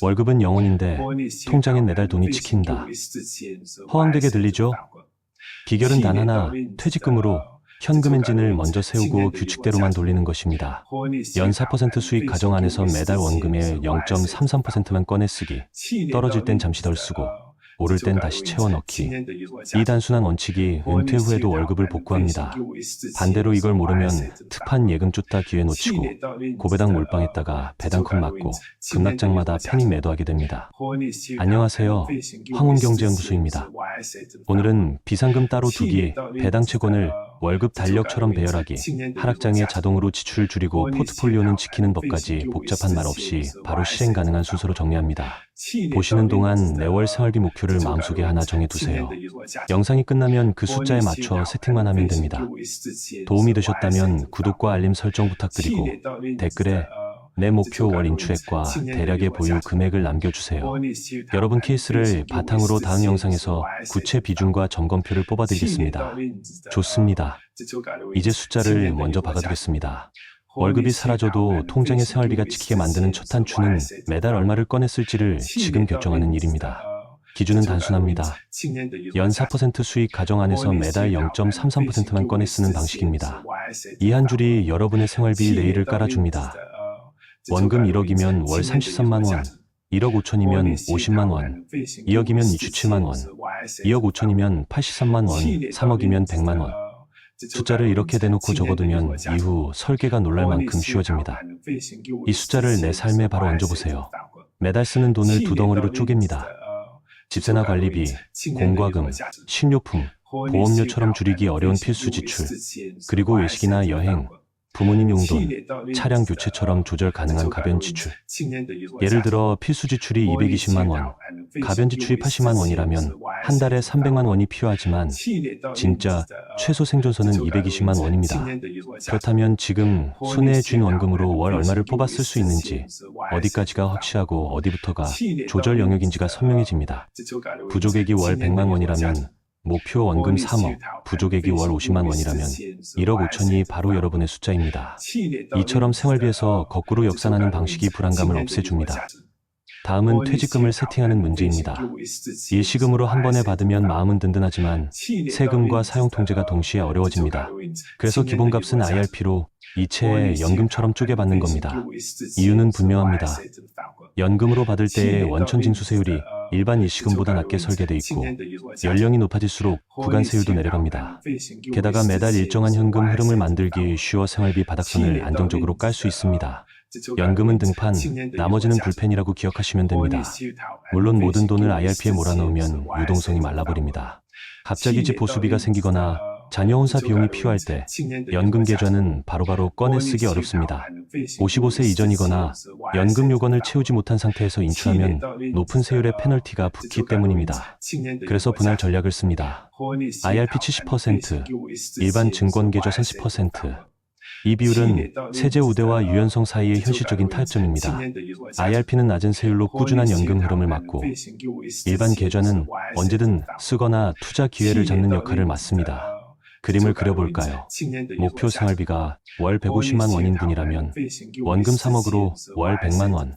월급은 영원인데 통장엔 매달 돈이 찍힌다. 허황되게 들리죠? 비결은 단 하나, 퇴직금으로 현금 엔진을 먼저 세우고 규칙대로만 돌리는 것입니다. 연 4% 수익 가정 안에서 매달 원금의 0.33%만 꺼내 쓰기, 떨어질 땐 잠시 덜 쓰고 오를 땐 다시 채워 넣기. 이 단순한 원칙이 은퇴 후에도 월급을 복구합니다. 반대로 이걸 모르면 특판 예금 쫓다 기회 놓치고 고배당 몰빵했다가 배당컷 맞고 급락장마다 패닉 매도하게 됩니다. 안녕하세요. 황혼경제연구소입니다. 오늘은 비상금 따로 두기, 배당 채권을 월급 달력처럼 배열하기, 하락장에 자동으로 지출을 줄이고 포트폴리오는 지키는 법까지 복잡한 말 없이 바로 실행 가능한 순서로 정리합니다. 보시는 동안 매월 생활비 목표를 마음속에 하나 정해두세요. 영상이 끝나면 그 숫자에 맞춰 세팅만 하면 됩니다. 도움이 되셨다면 구독과 알림 설정 부탁드리고 댓글에 내 목표 월 인출액과 대략의 보유 금액을 남겨주세요. 여러분 케이스를 바탕으로 다음 영상에서 구체 비중과 점검표를 뽑아드리겠습니다. 좋습니다. 이제 숫자를 먼저 박아두겠습니다. 월급이 사라져도 통장에 생활비가 찍히게 만드는 첫 단추는 매달 얼마를 꺼내 쓸지를 지금 결정하는 일입니다. 기준은 단순합니다. 연 4% 수익 가정 안에서 매달 0.33%만 꺼내 쓰는 방식입니다. 이 한 줄이 여러분의 생활비 레일을 깔아줍니다. 원금 1억이면 월 33만 원, 1억 5천이면 50만 원, 2억이면 27만 원, 2억 5천이면 83만 원, 3억이면 100만 원. 숫자를 이렇게 대놓고 적어두면 이후 설계가 놀랄 만큼 쉬워집니다. 이 숫자를 내 삶에 바로 얹어보세요. 매달 쓰는 돈을 두 덩어리로 쪼갭니다. 집세나 관리비, 공과금, 식료품, 보험료처럼 줄이기 어려운 필수 지출, 그리고 외식이나 여행, 부모님 용돈, 차량 교체처럼 조절 가능한 가변 지출. 예를 들어 필수 지출이 220만 원, 가변 지출이 80만 원이라면 한 달에 300만 원이 필요하지만 진짜 최소 생존선은 220만 원입니다. 그렇다면 지금 손에 쥔 원금으로 월 얼마를 뽑아 쓸 수 있는지, 어디까지가 확실하고 어디부터가 조절 영역인지가 선명해집니다. 부족액이 월 100만 원이라면 목표 원금 3억, 부족액이 월 50만 원이라면 1억 5천이 바로 여러분의 숫자입니다. 이처럼 생활비에서 거꾸로 역산하는 방식이 불안감을 없애줍니다. 다음은 퇴직금을 세팅하는 문제입니다. 일시금으로 한 번에 받으면 마음은 든든하지만 세금과 사용 통제가 동시에 어려워집니다. 그래서 기본값은 IRP로 이체에 연금처럼 쪼개받는 겁니다. 이유는 분명합니다. 연금으로 받을 때의 원천징수세율이 일반 일시금보다 낮게 설계돼 있고 연령이 높아질수록 구간세율도 내려갑니다. 게다가 매달 일정한 현금 흐름을 만들기 쉬워 생활비 바닥선을 안정적으로 깔 수 있습니다. 연금은 등판, 나머지는 불펜이라고 기억하시면 됩니다. 물론 모든 돈을 IRP에 몰아넣으면 유동성이 말라버립니다. 갑자기 집 보수비가 생기거나 자녀 혼사 비용이 필요할 때 연금 계좌는 바로바로 꺼내 쓰기 어렵습니다. 55세 이전이거나 연금 요건을 채우지 못한 상태에서 인출하면 높은 세율의 페널티가 붙기 때문입니다. 그래서 분할 전략을 씁니다. IRP 70%, 일반 증권 계좌 30%. 이 비율은 세제 우대와 유연성 사이의 현실적인 타협점입니다. IRP는 낮은 세율로 꾸준한 연금 흐름을 막고 일반 계좌는 언제든 쓰거나 투자 기회를 잡는 역할을 맡습니다. 그림을 그려볼까요? 목표 생활비가 월 150만 원인 분이라면 원금 3억으로 월 100만 원,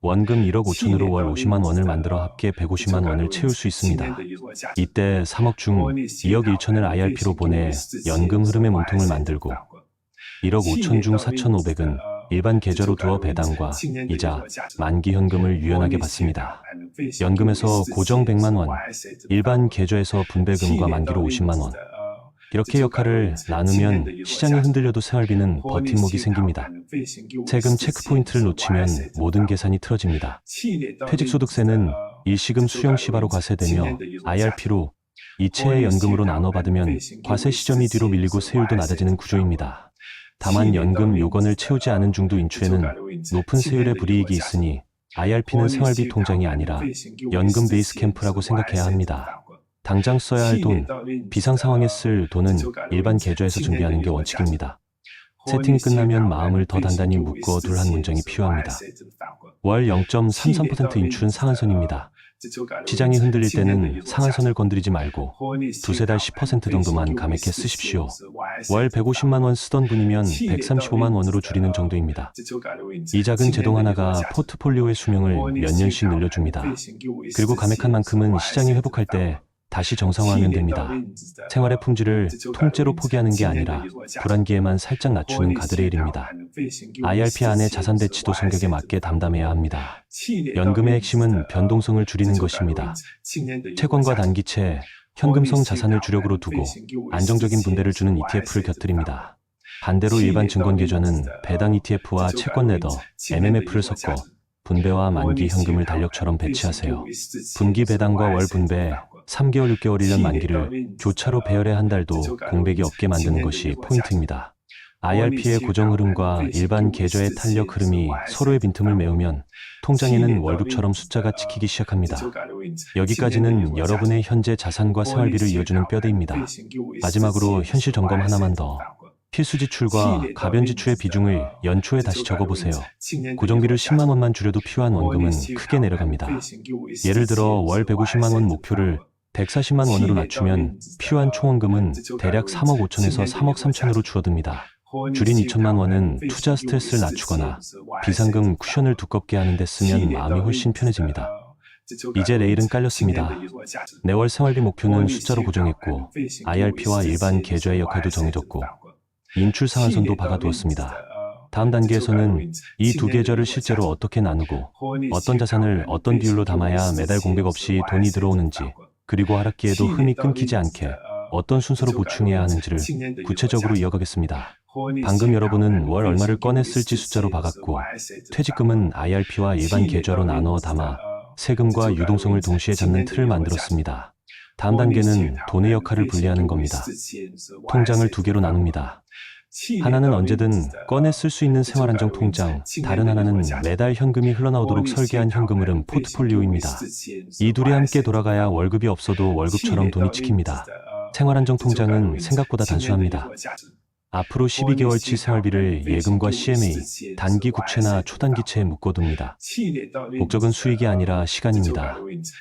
원금 1억 5천으로 월 50만 원을 만들어 합계 150만 원을 채울 수 있습니다. 이때 3억 중 2억 1천을 IRP로 보내 연금 흐름의 몸통을 만들고 1억 5천 중 4,500은 일반 계좌로 두어 배당과 이자, 만기 현금을 유연하게 받습니다. 연금에서 고정 100만 원, 일반 계좌에서 분배금과 만기로 50만 원. 이렇게 역할을 나누면 시장이 흔들려도 생활비는 버팀목이 생깁니다. 세금 체크포인트를 놓치면 모든 계산이 틀어집니다. 퇴직소득세는 일시금 수령 시바로 과세되며 IRP로 이체의 연금으로 나눠 받으면 과세 시점이 뒤로 밀리고 세율도 낮아지는 구조입니다. 다만 연금 요건을 채우지 않은 중도 인출에는 높은 세율의 불이익이 있으니 IRP는 생활비 통장이 아니라 연금 베이스 캠프라고 생각해야 합니다. 당장 써야 할 돈, 비상 상황에 쓸 돈은 일반 계좌에서 준비하는 게 원칙입니다. 세팅이 끝나면 마음을 더 단단히 묶어 둘 한 문장이 필요합니다. 월 0.33% 인출은 상한선입니다. 시장이 흔들릴 때는 상한선을 건드리지 말고 두세 달 10% 정도만 감액해 쓰십시오. 월 150만 원 쓰던 분이면 135만 원으로 줄이는 정도입니다. 이 작은 제동 하나가 포트폴리오의 수명을 몇 년씩 늘려줍니다. 그리고 감액한 만큼은 시장이 회복할 때 다시 정상화하면 됩니다. 생활의 품질을 통째로 포기하는 게 아니라 불안기에만 살짝 낮추는 가드레일입니다. IRP 안의 자산 배치도 성격에 맞게 담담해야 합니다. 연금의 핵심은 변동성을 줄이는 것입니다. 채권과 단기채, 현금성 자산을 주력으로 두고 안정적인 분배를 주는 ETF를 곁들입니다. 반대로 일반 증권 계좌는 배당 ETF와 채권 레더, MMF를 섞어 분배와 만기 현금을 달력처럼 배치하세요. 분기 배당과 월 분배, 3개월, 6개월, 1년 만기를 교차로 배열해 한 달도 공백이 없게 만드는 것이 포인트입니다. IRP의 고정 흐름과 일반 계좌의 탄력 흐름이 서로의 빈틈을 메우면 통장에는 월급처럼 숫자가 찍히기 시작합니다. 여기까지는 여러분의 현재 자산과 생활비를 이어주는 뼈대입니다. 마지막으로 현실 점검 하나만 더. 필수 지출과 가변 지출의 비중을 연초에 다시 적어보세요. 고정비를 10만 원만 줄여도 필요한 원금은 크게 내려갑니다. 예를 들어 월 150만 원 목표를 140만 원으로 낮추면 필요한 총원금은 대략 3억 5천에서 3억 3천으로 줄어듭니다. 줄인 2천만 원은 투자 스트레스를 낮추거나 비상금 쿠션을 두껍게 하는 데 쓰면 마음이 훨씬 편해집니다. 이제 레일은 깔렸습니다. 매월 생활비 목표는 숫자로 고정했고 IRP와 일반 계좌의 역할도 정해졌고 인출 상한선도 박아두었습니다. 다음 단계에서는 이 두 계좌를 실제로 어떻게 나누고 어떤 자산을 어떤 비율로 담아야 매달 공백 없이 돈이 들어오는지, 그리고 하락기에도 흠이 끊기지 않게 어떤 순서로 보충해야 하는지를 구체적으로 이어가겠습니다. 방금 여러분은 월 얼마를 꺼내 쓸지 숫자로 박았고 퇴직금은 IRP와 일반 계좌로 나누어 담아 세금과 유동성을 동시에 잡는 틀을 만들었습니다. 다음 단계는 돈의 역할을 분리하는 겁니다. 통장을 두 개로 나눕니다. 하나는 언제든 꺼내 쓸 수 있는 생활안정 통장, 다른 하나는 매달 현금이 흘러나오도록 설계한 현금 흐름 포트폴리오입니다. 이 둘이 함께 돌아가야 월급이 없어도 월급처럼 돈이 찍힙니다. 생활안정 통장은 생각보다 단순합니다. 앞으로 12개월치 생활비를 예금과 CMA, 단기 국채나 초단기채에 묶어둡니다. 목적은 수익이 아니라 시간입니다.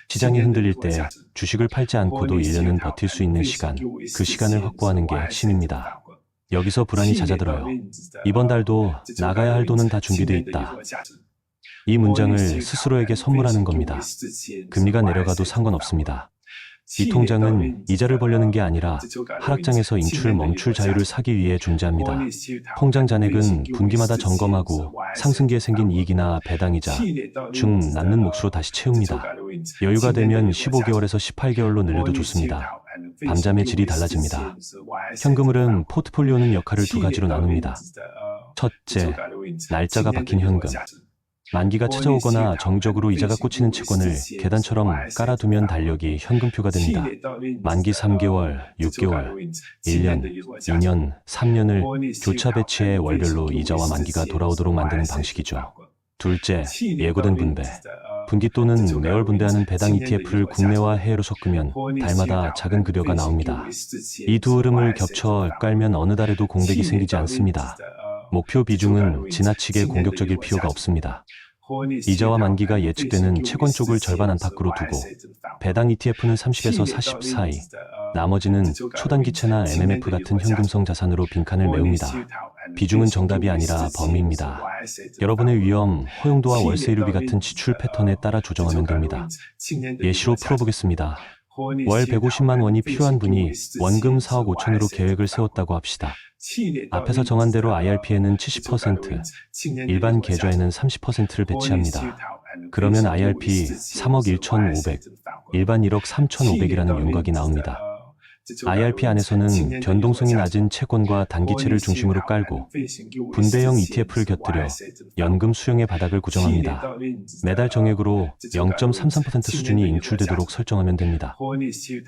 시장이 흔들릴 때 주식을 팔지 않고도 1년은 버틸 수 있는 시간, 그 시간을 확보하는 게 핵심입니다. 여기서 불안이 잦아들어요. 이번 달도 나가야 할 돈은 다 준비돼 있다. 이 문장을 스스로에게 선물하는 겁니다. 금리가 내려가도 상관없습니다. 이 통장은 이자를 벌려는 게 아니라 하락장에서 인출 멈출 자유를 사기 위해 존재합니다. 통장 잔액은 분기마다 점검하고 상승기에 생긴 이익이나 배당이자 중 남는 몫으로 다시 채웁니다. 여유가 되면 15개월에서 18개월로 늘려도 좋습니다. 밤잠의 질이 달라집니다. 현금흐름 포트폴리오는 역할을 두 가지로 나눕니다. 첫째, 날짜가 박힌 현금. 만기가 찾아오거나 정적으로 이자가 꽂히는 채권을 계단처럼 깔아두면 달력이 현금표가 됩니다. 만기 3개월, 6개월, 1년, 2년, 3년을 교차 배치해 월별로 이자와 만기가 돌아오도록 만드는 방식이죠. 둘째, 예고된 분배. 분기 또는 매월 분배하는 배당 ETF를 국내와 해외로 섞으면 달마다 작은 급여가 나옵니다. 이 두 흐름을 겹쳐 깔면 어느 달에도 공백이 생기지 않습니다. 목표 비중은 지나치게 공격적일 필요가 없습니다. 이자와 만기가 예측되는 채권 쪽을 절반 안팎으로 두고 배당 ETF는 30에서 40 사이, 나머지는 초단기채나 MMF 같은 현금성 자산으로 빈칸을 메웁니다. 비중은 정답이 아니라 범위입니다. 여러분의 위험, 허용도와 월세이루비 같은 지출 패턴에 따라 조정하면 됩니다. 예시로 풀어보겠습니다. 월 150만 원이 필요한 분이 원금 4억 5천으로 계획을 세웠다고 합시다. 앞에서 정한 대로 IRP에는 70%, 일반 계좌에는 30%를 배치합니다. 그러면 IRP 3억 1,500, 일반 1억 3,500이라는 윤곽이 나옵니다. IRP 안에서는 변동성이 낮은 채권과 단기채를 중심으로 깔고 분배형 ETF를 곁들여 연금 수용의 바닥을 고정합니다. 매달 정액으로 0.33% 수준이 인출되도록 설정하면 됩니다.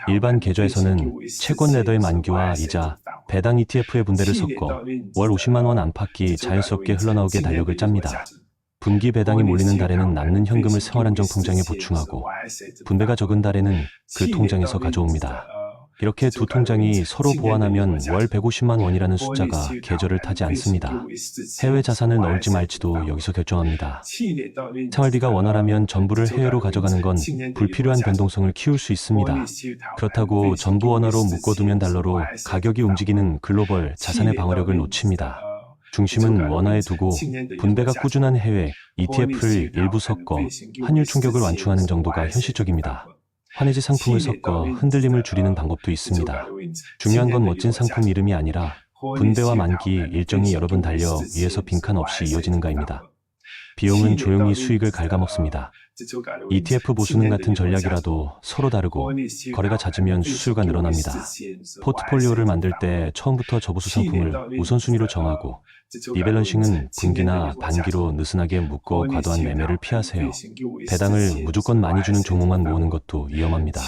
일반 계좌에서는 채권 레더의 만기와 이자, 배당 ETF의 분배를 섞어 월 50만 원 안팎이 자연스럽게 흘러나오게 달력을 짭니다. 분기 배당이 몰리는 달에는 남는 현금을 생활안정 통장에 보충하고 분배가 적은 달에는 그 통장에서 가져옵니다. 이렇게 두 통장이 서로 보완하면 월 150만 원이라는 숫자가 계절을 타지 않습니다. 해외 자산을 넣을지 말지도 여기서 결정합니다. 생활비가 원활하면 전부를 해외로 가져가는 건 불필요한 변동성을 키울 수 있습니다. 그렇다고 전부 원화로 묶어두면 달러로 가격이 움직이는 글로벌 자산의 방어력을 놓칩니다. 중심은 원화에 두고 분배가 꾸준한 해외 ETF를 일부 섞어 환율 충격을 완충하는 정도가 현실적입니다. 환해지 상품을 섞어 흔들림을 줄이는 방법도 있습니다. 중요한 건 멋진 상품 이름이 아니라 분배와 만기 일정이 여러 번 달려 위에서 빈칸 없이 이어지는가입니다. 비용은 조용히 수익을 갉아먹습니다. ETF 보수는 같은 전략이라도 서로 다르고 거래가 잦으면 수수료가 늘어납니다. 포트폴리오를 만들 때 처음부터 저보수 상품을 우선순위로 정하고 리밸런싱은 분기나 반기로 느슨하게 묶어 과도한 매매를 피하세요. 배당을 무조건 많이 주는 종목만 모으는 것도 위험합니다.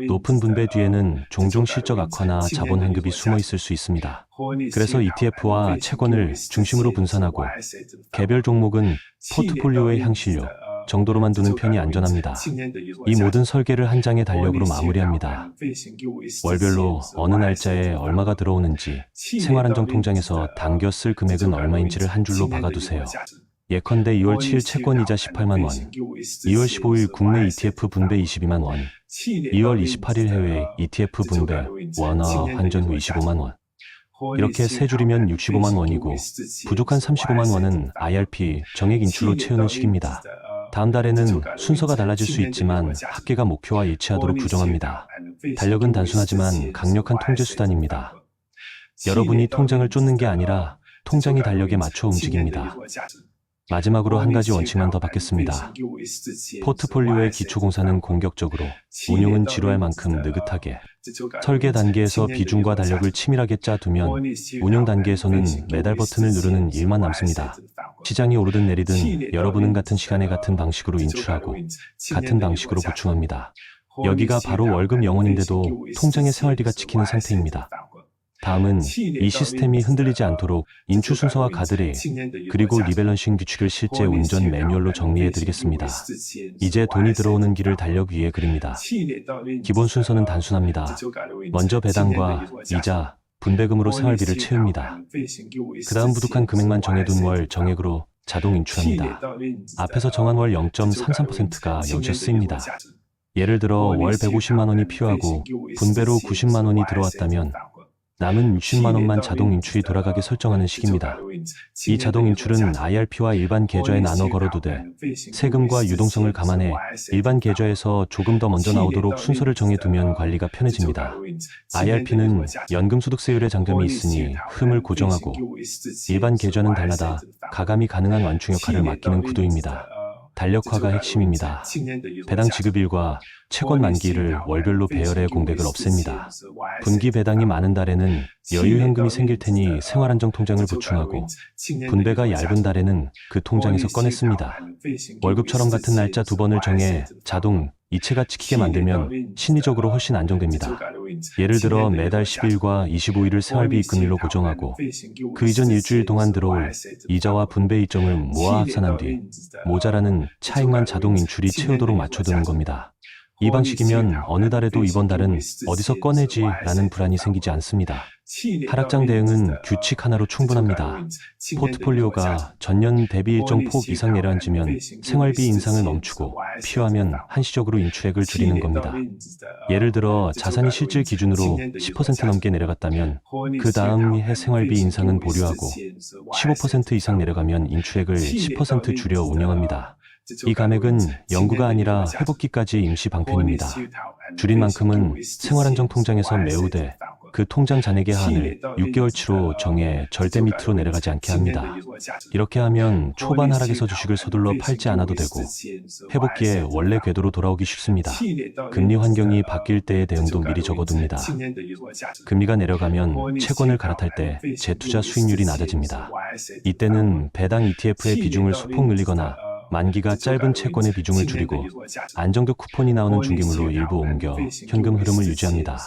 높은 분배 뒤에는 종종 실적 악화나 자본 환급이 숨어 있을 수 있습니다. 그래서 ETF와 채권을 중심으로 분산하고 개별 종목은 포트폴리오의 향신료 정도로만 두는 편이 안전합니다. 이 모든 설계를 한 장의 달력으로 마무리합니다. 월별로 어느 날짜에 얼마가 들어오는지, 생활안정 통장에서 당겨 쓸 금액은 얼마인지를 한 줄로 박아두세요. 예컨대 2월 7일 채권 이자 18만 원, 2월 15일 국내 ETF 분배 22만 원, 2월 28일 해외 ETF 분배 원화 환전 후 25만 원. 이렇게 세 줄이면 65만 원이고 부족한 35만 원은 IRP 정액 인출로 채우는 식입니다. 다음 달에는 순서가 달라질 수 있지만 합계가 목표와 일치하도록 규정합니다. 달력은 단순하지만 강력한 통제 수단입니다. 여러분이 통장을 쫓는 게 아니라 통장이 달력에 맞춰 움직입니다. 마지막으로 한 가지 원칙만 더 받겠습니다. 포트폴리오의 기초공사는 공격적으로, 운용은 지루할 만큼 느긋하게. 설계 단계에서 비중과 달력을 치밀하게 짜두면 운용 단계에서는 매달 버튼을 누르는 일만 남습니다. 시장이 오르든 내리든 여러분은 같은 시간에 같은 방식으로 인출하고 같은 방식으로 보충합니다. 여기가 바로 월급 영원인데도 통장의 생활비가 찍히는 상태입니다. 다음은 이 시스템이 흔들리지 않도록 인출 순서와 가드레일, 그리고 리밸런싱 규칙을 실제 운전 매뉴얼로 정리해드리겠습니다. 이제 돈이 들어오는 길을 달력 위에 그립니다. 기본 순서는 단순합니다. 먼저 배당과 이자, 분배금으로 생활비를 채웁니다. 그 다음 부족한 금액만 정해둔 월 정액으로 자동 인출합니다. 앞에서 정한 월 0.33%가 여기서 쓰입니다. 예를 들어 월 150만 원이 필요하고 분배로 90만 원이 들어왔다면 남은 60만 원만 자동 인출이 돌아가게 설정하는 식입니다. 이 자동 인출은 IRP와 일반 계좌에 나눠 걸어두되 세금과 유동성을 감안해 일반 계좌에서 조금 더 먼저 나오도록 순서를 정해두면 관리가 편해집니다. IRP는 연금소득세율의 장점이 있으니 흐름을 고정하고 일반 계좌는 달라다 가감이 가능한 완충 역할을 맡기는 구도입니다. 달력화가 핵심입니다. 배당 지급일과 채권 만기일을 월별로 배열해 공백을 없앱니다. 분기 배당이 많은 달에는 여유 현금이 생길 테니 생활안정 통장을 보충하고 분배가 얇은 달에는 그 통장에서 꺼냈습니다. 월급처럼 같은 날짜 두 번을 정해 자동 이체가 찍히게 만들면 심리적으로 훨씬 안정됩니다. 예를 들어 매달 10일과 25일을 생활비 입금일로 고정하고 그 이전 일주일 동안 들어올 이자와 분배 일정을 모아 합산한 뒤 모자라는 차익만 자동 인출이 채우도록 맞춰두는 겁니다. 이 방식이면 어느 달에도 이번 달은 어디서 꺼내지 라는 불안이 생기지 않습니다. 하락장 대응은 규칙 하나로 충분합니다. 포트폴리오가 전년 대비 일정 폭 이상 내려앉으면 생활비 인상을 멈추고 필요하면 한시적으로 인출액을 줄이는 겁니다. 예를 들어 자산이 실질 기준으로 10% 넘게 내려갔다면 그 다음 해 생활비 인상은 보류하고 15% 이상 내려가면 인출액을 10% 줄여 운영합니다. 이 감액은 연구가 아니라 회복기까지 임시 방편입니다. 줄인 만큼은 생활안정 통장에서 메우되 그 통장 잔액의 한을 6개월치로 정해 절대 밑으로 내려가지 않게 합니다. 이렇게 하면 초반 하락에서 주식을 서둘러 팔지 않아도 되고 회복기에 원래 궤도로 돌아오기 쉽습니다. 금리 환경이 바뀔 때의 대응도 미리 적어둡니다. 금리가 내려가면 채권을 갈아탈 때 재투자 수익률이 낮아집니다. 이때는 배당 ETF의 비중을 소폭 늘리거나 만기가 짧은 채권의 비중을 줄이고 안정적 쿠폰이 나오는 중기물로 일부 옮겨 현금 흐름을 유지합니다.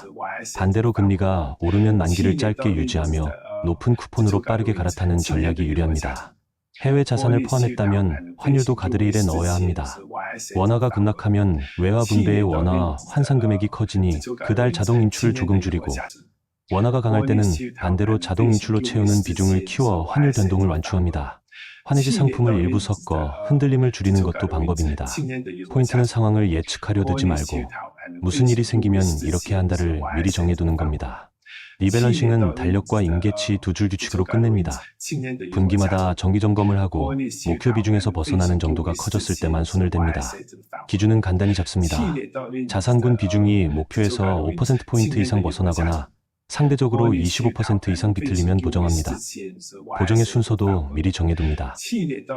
반대로 금리가 오르면 만기를 짧게 유지하며 높은 쿠폰으로 빠르게 갈아타는 전략이 유리합니다. 해외 자산을 포함했다면 환율도 가드레일에 넣어야 합니다. 원화가 급락하면 외화 분배의 원화 환산 금액이 커지니 그달 자동 인출을 조금 줄이고, 원화가 강할 때는 반대로 자동 인출로 채우는 비중을 키워 환율 변동을 완충합니다. 환해지 상품을 일부 섞어 흔들림을 줄이는 것도 방법입니다. 포인트는 상황을 예측하려 두지 말고 무슨 일이 생기면 이렇게 한다를 미리 정해두는 겁니다. 리밸런싱은 달력과 임계치 두 줄 규칙으로 끝냅니다. 분기마다 정기 점검을 하고 목표 비중에서 벗어나는 정도가 커졌을 때만 손을 댑니다. 기준은 간단히 잡습니다. 자산군 비중이 목표에서 5%포인트 이상 벗어나거나 상대적으로 25% 이상 비틀리면 보정합니다. 보정의 순서도 미리 정해둡니다.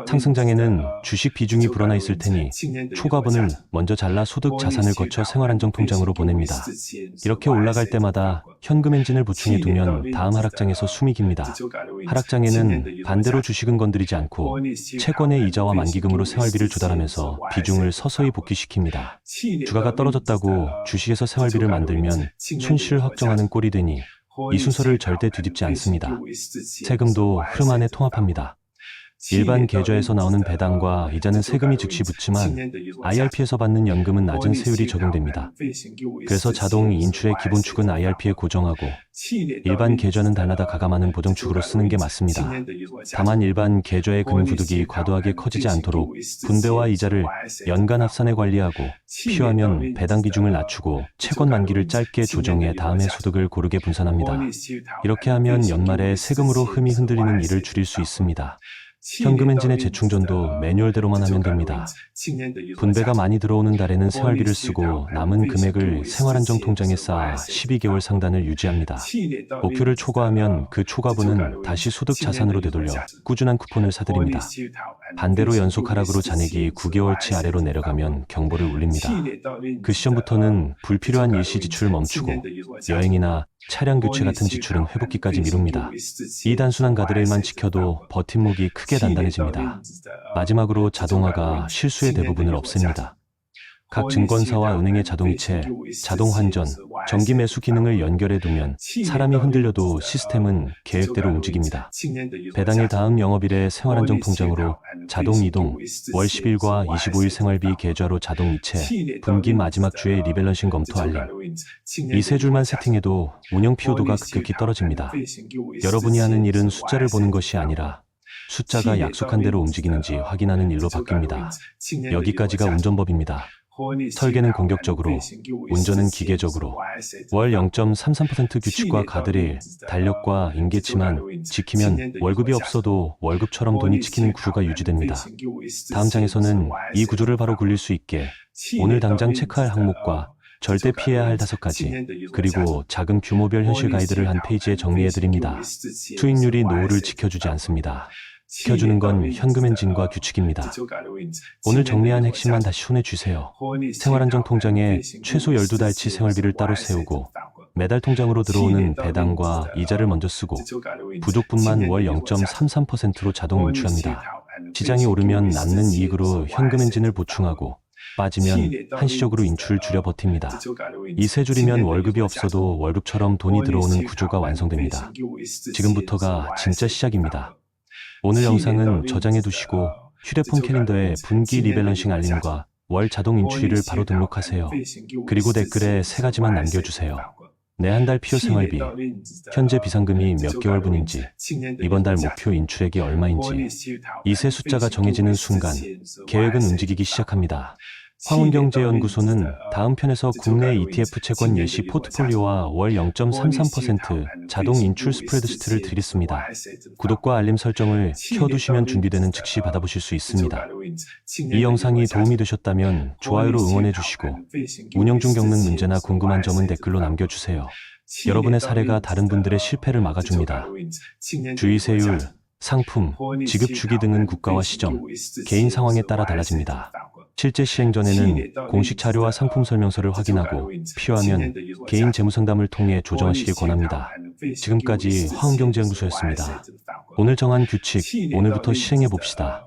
상승장에는 주식 비중이 불어나 있을 테니 초과분을 먼저 잘라 소득 자산을 거쳐 생활안정통장으로 보냅니다. 이렇게 올라갈 때마다 현금 엔진을 보충해두면 다음 하락장에서 숨이 깁니다. 하락장에는 반대로 주식은 건드리지 않고 채권의 이자와 만기금으로 생활비를 조달하면서 비중을 서서히 복귀시킵니다. 주가가 떨어졌다고 주식에서 생활비를 만들면 손실 확정하는 꼴이 되니 이 순서를 절대 뒤집지 않습니다. 세금도 흐름 안에 통합합니다. 일반 계좌에서 나오는 배당과 이자는 세금이 즉시 붙지만 IRP에서 받는 연금은 낮은 세율이 적용됩니다. 그래서 자동 인출의 기본축은 IRP에 고정하고 일반 계좌는 달마다 가감하는 보정축으로 쓰는 게 맞습니다. 다만 일반 계좌의 금융소득이 과도하게 커지지 않도록 분배와 이자를 연간 합산해 관리하고 필요하면 배당 비중을 낮추고 채권 만기를 짧게 조정해 다음해 소득을 고르게 분산합니다. 이렇게 하면 연말에 세금으로 흠이 흔들리는 일을 줄일 수 있습니다. 현금 엔진의 재충전도 매뉴얼대로만 하면 됩니다. 분배가 많이 들어오는 달에는 생활비를 쓰고 남은 금액을 생활안정통장에 쌓아 12개월 상단을 유지합니다. 목표를 초과하면 그 초과분은 다시 소득 자산으로 되돌려 꾸준한 쿠폰을 사드립니다. 반대로 연속 하락으로 잔액이 9개월치 아래로 내려가면 경보를 울립니다. 그 시점부터는 불필요한 일시 지출을 멈추고 여행이나 차량 교체 같은 지출은 회복기까지 미룹니다. 이 단순한 가드레일만 지켜도 버팀목이 크게 단단해집니다. 마지막으로 자동화가 실수의 대부분을 없앱니다. 각 증권사와 은행의 자동이체, 자동환전, 정기 매수 기능을 연결해 두면 사람이 흔들려도 시스템은 계획대로 움직입니다. 배당일 다음 영업일에 생활안정통장으로 자동 이동, 월 10일과 25일 생활비 계좌로 자동 이체, 분기 마지막 주에 리밸런싱 검토 알림. 이 세 줄만 세팅해도 운영 피로도가 급격히 떨어집니다. 여러분이 하는 일은 숫자를 보는 것이 아니라 숫자가 약속한 대로 움직이는지 확인하는 일로 바뀝니다. 여기까지가 운전법입니다. 설계는 공격적으로, 운전은 기계적으로. 월 0.33% 규칙과 가드레일, 달력과 임계치만 지키면 월급이 없어도 월급처럼 돈이 지키는 구조가 유지됩니다. 다음 장에서는 이 구조를 바로 굴릴 수 있게 오늘 당장 체크할 항목과 절대 피해야 할 5가지, 그리고 작은 규모별 현실 가이드를 한 페이지에 정리해드립니다. 수익률이 노후를 지켜주지 않습니다. 지켜주는 건 현금 엔진과 규칙입니다. 오늘 정리한 핵심만 다시 손해주세요. 생활안정통장에 최소 12달치 생활비를 따로 세우고 매달 통장으로 들어오는 배당과 이자를 먼저 쓰고 부족분만 월 0.33%로 자동 인출합니다. 시장이 오르면 남는 이익으로 현금 엔진을 보충하고 빠지면 한시적으로 인출을 줄여 버팁니다. 이 세 줄이면 월급이 없어도 월급처럼 돈이 들어오는 구조가 완성됩니다. 지금부터가 진짜 시작입니다. 오늘 영상은 저장해 두시고 휴대폰 캘린더에 분기 리밸런싱 알림과 월 자동 인출일을 바로 등록하세요. 그리고 댓글에 3가지만 남겨주세요. 내 한 달 필요 생활비, 현재 비상금이 몇 개월분인지, 이번 달 목표 인출액이 얼마인지. 이 세 숫자가 정해지는 순간 계획은 움직이기 시작합니다. 황운경제연구소는 다음 편에서 국내 ETF 채권 예시 포트폴리오와 월 0.33% 자동 인출 스프레드시트를 드리겠습니다. 구독과 알림 설정을 켜두시면 준비되는 즉시 받아보실 수 있습니다. 이 영상이 도움이 되셨다면 좋아요로 응원해 주시고 운영 중 겪는 문제나 궁금한 점은 댓글로 남겨주세요. 여러분의 사례가 다른 분들의 실패를 막아줍니다. 주의세율, 상품, 지급 주기 등은 국가와 시점, 개인 상황에 따라 달라집니다. 실제 시행 전에는 공식 자료와 상품 설명서를 확인하고 필요하면 개인 재무상담을 통해 조정하시길 권합니다. 지금까지 황운경제연구소였습니다. 오늘 정한 규칙, 오늘부터 실행해 봅시다.